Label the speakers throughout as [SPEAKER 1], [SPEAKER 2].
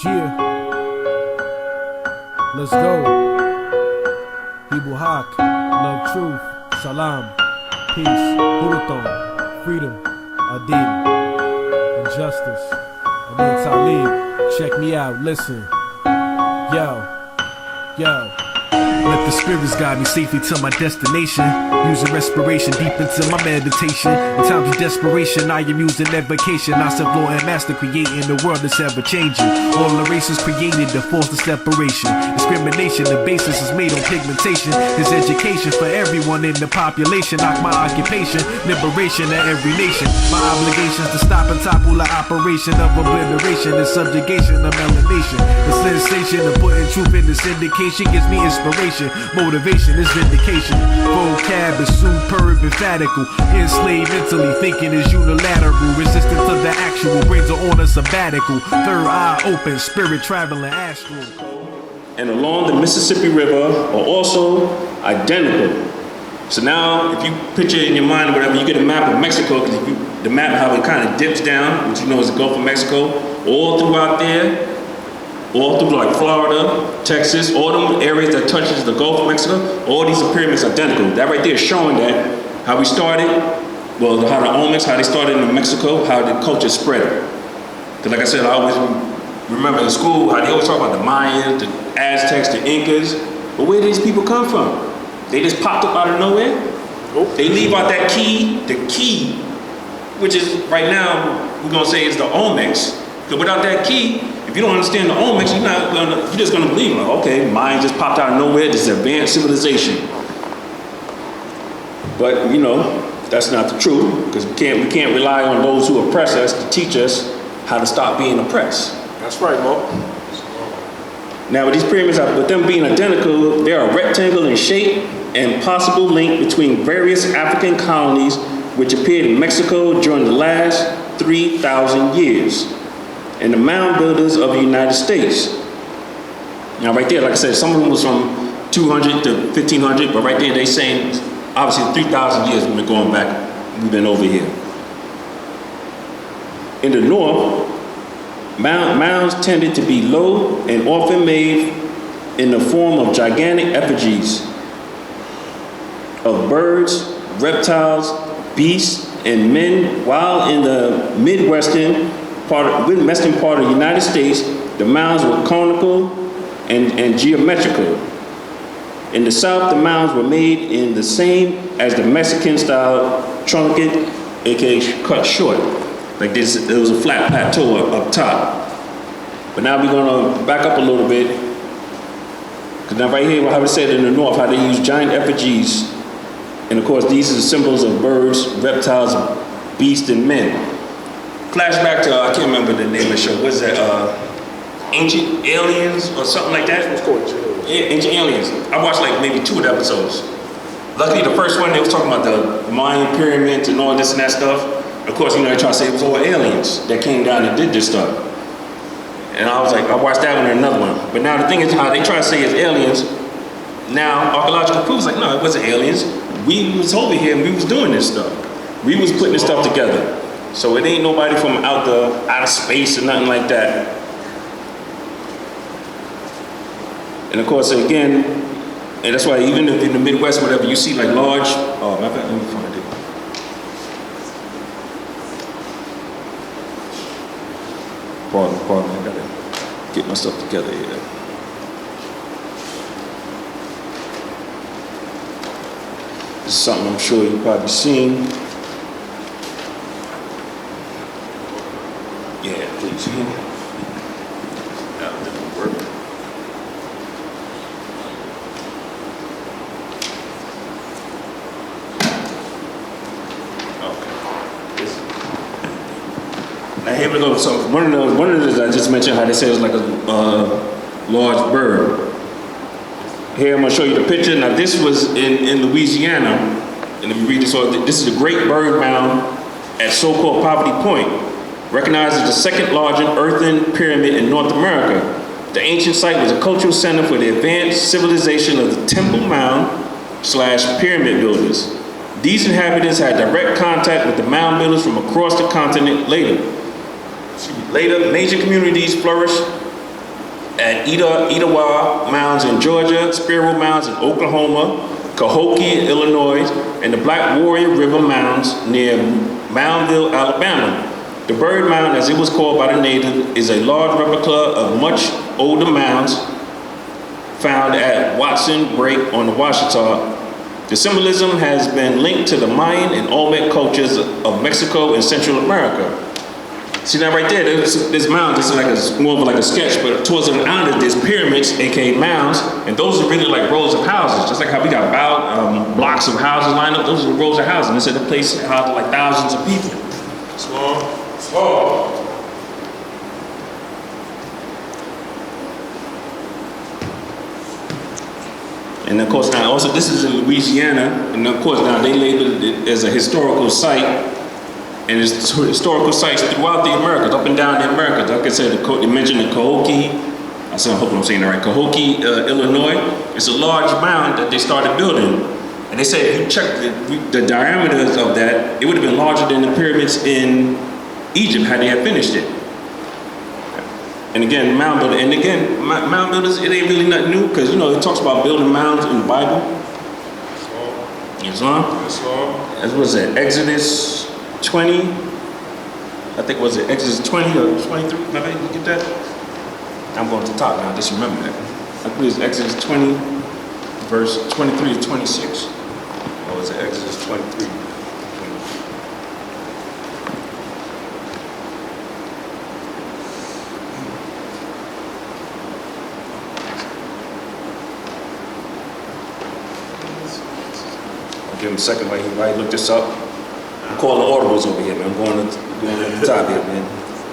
[SPEAKER 1] Yeah, let's go. Hebrew Hak, love, truth, salam, peace, Huluthon, freedom, adil, and justice. Amin Talib, check me out, listen. Yo. Let the spirits guide me safely to my destination. Using respiration deep into my meditation. In times of desperation, I am using evocation. I said Lord and Master, creating the world that's ever changing. All the races created to force the separation. Discrimination, the basis is made on pigmentation. There's education for everyone in the population. Like my occupation, liberation of every nation. My obligations to stop and topple the operation of obliteration and subjugation of melanation. The sensation of putting truth in the syndication gives me inspiration. Motivation is vindication. Vocab is superb, emphatical. Enslaved mentally, thinking is unilateral. Resistant to the actual, brains are on a sabbatical. Third eye open, spirit traveling astral.
[SPEAKER 2] And along the Mississippi River are also identical. So now, if you picture in your mind or whatever, you get a map of Mexico, because the map, how it kind of dips down, which you know is the Gulf of Mexico, all throughout there, all through like Florida, Texas, all them areas that touches the Gulf of Mexico, all these pyramids identical. That right there is showing that how we started, well, how the Olmecs, how they started in Mexico, how the culture spread. Because like I said, I always remember in school how they always talk about the Mayans, the Aztecs, the Incas, but where did these people come from? They just popped up out of nowhere? They leave out that key, the key, which is right now, we're gonna say is the Olmecs. Because without that key, if you don't understand the Olmecs, you're just gonna believe, like, okay, mine just popped out of nowhere, this is advanced civilization. But you know, that's not the truth, because we can't rely on those who oppress us to teach us how to stop being oppressed.
[SPEAKER 3] That's right, Mo.
[SPEAKER 2] Now with these pyramids, with them being identical, they are rectangle in shape and possible link between various African colonies which appeared in Mexico during the last 3,000 years. And the mound builders of the United States. Now right there, like I said, some of them was from 200 to 1500, but right there they saying, obviously 3,000 years we've been going back, we've been over here. In the north, mounds tended to be low and often made in the form of gigantic effigies of birds, reptiles, beasts, and men, while in the Midwestern part of the United States, the mounds were conical and geometrical. In the South, the mounds were made in the same as the Mexican style truncated, aka cut short. Like this, it was a flat plateau up top. But now we're gonna back up a little bit. Because now right here, how it said in the North, how they use giant effigies. And of course, these are the symbols of birds, reptiles, beasts, and men. Flashback to, I can't remember the name of the show. What's that? Ancient Aliens or something like that?
[SPEAKER 3] It's called
[SPEAKER 2] Ancient Aliens. I watched like maybe 2 of the episodes. Luckily, the first one, they was talking about the Mayan pyramids and all this and that stuff. Of course, you know, they try to say it was all aliens that came down and did this stuff. And I was like, I watched that one and another one. But now the thing is how they try to say it's aliens. Now, archaeological proof is like, no, it wasn't aliens. We was over here and we was doing this stuff. We was putting this stuff together. So it ain't nobody from out of space or nothing like that. And of course, again, and that's why even if in the Midwest, whatever, you see like large, oh, matter of fact, let me find it. Pardon, I gotta get my stuff together here. This is something I'm sure you've probably seen. Yeah, please. That didn't work. Okay. Now here we go. So one of those I just mentioned how they say it was like a large bird. Here I'm gonna show you the picture. Now this was in Louisiana, and if you read this, this is a great bird mound at so-called Poverty Point. Recognized as the second largest earthen pyramid in North America. The ancient site was a cultural center for the advanced civilization of the Temple Mound / pyramid builders. These inhabitants had direct contact with the mound builders from across the continent later. Later, major communities flourished at Etowah Mounds in Georgia, Sparrow Mounds in Oklahoma, Cahokia, Illinois, and the Black Warrior River Mounds near Moundville, Alabama. The Bird Mound, as it was called by the native, is a large replica of much older mounds found at Watson Break on the Washita. The symbolism has been linked to the Mayan and Olmec cultures of Mexico and Central America. See that right there? This mound, this is like more of like a sketch, but towards the island there's pyramids, aka mounds, and those are really like rows of houses. Just like how we got blocks of houses lined up, those are rows of houses. And this is a place that housed like thousands of people. Slow. And of course now also this is in Louisiana, and of course now they labeled it as a historical site. And there's historical sites throughout the Americas, up and down the Americas. Like I said, they mentioned the Cahokia. I hope I'm saying it right. Cahokia, Illinois. It's a large mound that they started building. And they said if you check the diameters of that, it would have been larger than the pyramids in Egypt had they had finished it. And again, mound building. And again, mound builders, it ain't really nothing new because, you know, it talks about building mounds in the Bible. Islam. As what is it? Exodus 20, I think was it Exodus 20 or 23, maybe you get that? I'm going to the top now, just remember that. I think it was Exodus 20, verse 23 to 26. Or was it Exodus 23? I'll give him a second while he look this up. I'm calling audibles over here, man. I'm going to the top here, man.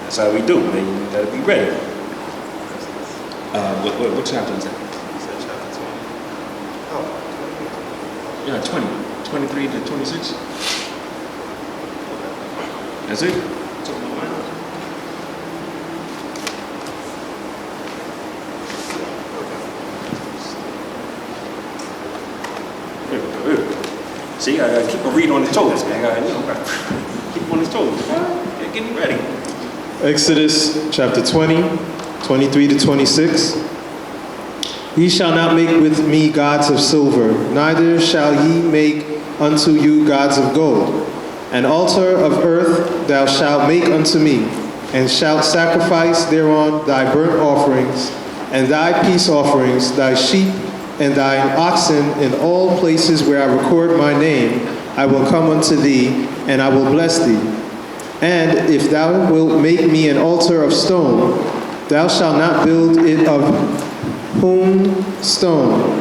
[SPEAKER 2] That's how we do, man. You gotta be ready. What chapter is that?
[SPEAKER 3] You said chapter 20. Oh,
[SPEAKER 2] Yeah, 20. 23 to 26. That's it? See, I gotta keep a read on his toes, man. I gotta keep him on his toes. Yeah, get me ready.
[SPEAKER 3] Exodus chapter 20, 23 to 26. Ye shall not make with me gods of silver, neither shall ye make unto you gods of gold. An altar of earth thou shalt make unto me, and shalt sacrifice thereon thy burnt offerings, and thy peace offerings, thy sheep, and thine oxen in all places where I record my name. I will come unto thee, and I will bless thee. And if thou wilt make me an altar of stone, thou shalt not build it of hewn stone.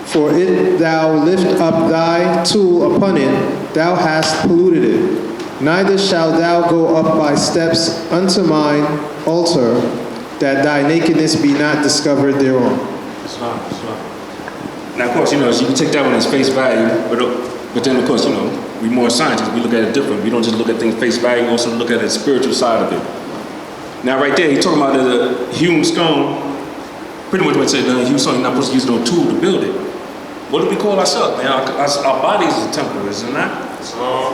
[SPEAKER 3] For if thou lift up thy tool upon it, thou hast polluted it. Neither shalt thou go up by steps unto mine altar, that thy nakedness be not discovered thereon.
[SPEAKER 2] Islam. Now, of course, you know, so you can take that one as face value, but then, of course, you know, we more scientists, we look at it different. We don't just look at things face value, we also look at the spiritual side of it. Now, right there, he's talking about the hewn stone. Pretty much what it said, the hewn stone, you're not supposed to use no tool to build it. What do we call ourselves, man? Our body is a temple, is it not?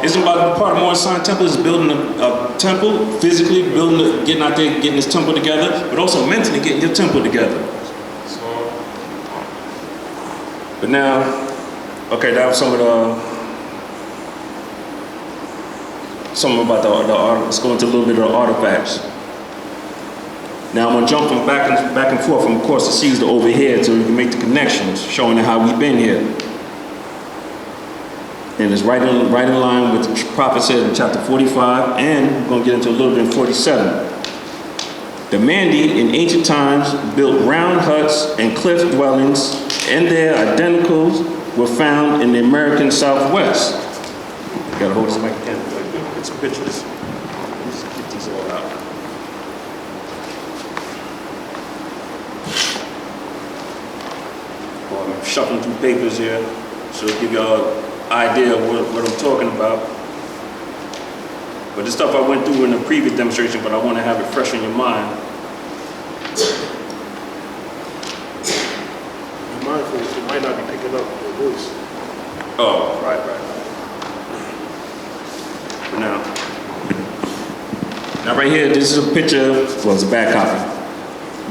[SPEAKER 2] Isn't part of Modern Science temple is building a temple, physically getting out there, getting this temple together, but also mentally getting your temple together. But now, okay, that was some about the art. Let's go into a little bit of the artifacts. Now I'm gonna jump from back and forth from across the seas to over here so we can make the connections, showing how we've been here. And it's right in line with the prophet said in chapter 45, and we're gonna get into a little bit in 47. The Mandi in ancient times built round huts and cliff dwellings, and their identicals were found in the American Southwest. You gotta hold this mic again. Get some pictures. Let's get these all out. Well, I'm shuffling through papers here, so it'll give y'all an idea of what I'm talking about. But this stuff I went through in the previous demonstration, but I want to have it fresh in your mind.
[SPEAKER 4] Be mindful, it might not be picking up your voice.
[SPEAKER 2] Oh, right. But now right here, this is a picture, well, it's a bad copy,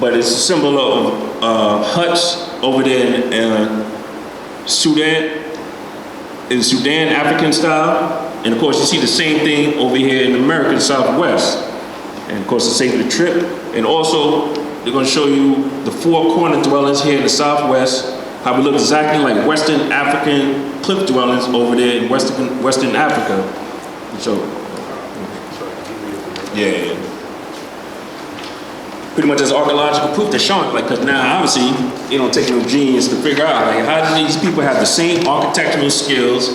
[SPEAKER 2] but it's a symbol of huts over there in Sudan, African style. And of course, you see the same thing over here in the American Southwest. And of course, the sacred trip. And also, they're going to show you the four corner dwellings here in the Southwest, how we look exactly like Western African cliff dwellings over there in Western Africa. So, yeah. Pretty much as archaeological proof they're showing, like, because now obviously it don't take no genius to figure out, like, how do these people have the same architectural skills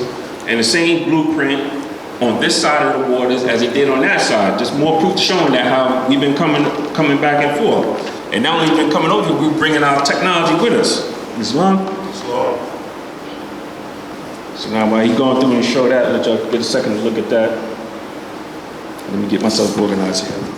[SPEAKER 2] and the same blueprint on this side of the waters as they did on that side? Just more proof showing that how we've been coming back and forth. And not only been coming over, we're bringing our technology with us. Islam? So now while he's going through and show that, let y'all get a second to look at that. Let me get myself organized here.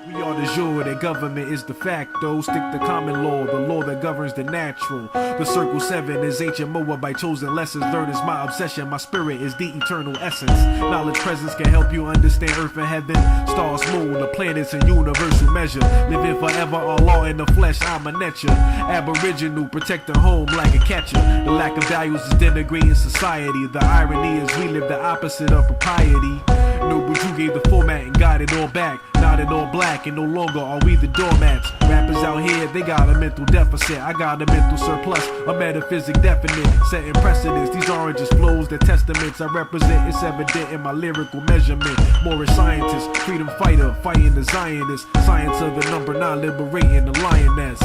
[SPEAKER 1] We are the jour, that government is de facto. Stick to common law, the law that governs the natural. The circle 7 is ancient Moabite chosen lessons. Learn is my obsession, my spirit is the eternal essence. Knowledge presence can help you understand earth and heaven. Stars, moon, the planets in universal measure. Living forever, Allah in the flesh, I'm a nature. Aboriginal, protecting home like a catcher. The lack of values is denigrating society. The irony is we live the opposite of propriety. Noble Drew gave the format and got it all back. Not in all black, and no longer are we the doormats. Rappers out here, they got a mental deficit. I got a mental surplus, a metaphysic definite. Setting precedents, these aren't just flows, they're testaments I represent. It's evident in my lyrical measurement. Morris scientist, freedom fighter, fighting the Zionist. Science of the number 9, liberating the lioness.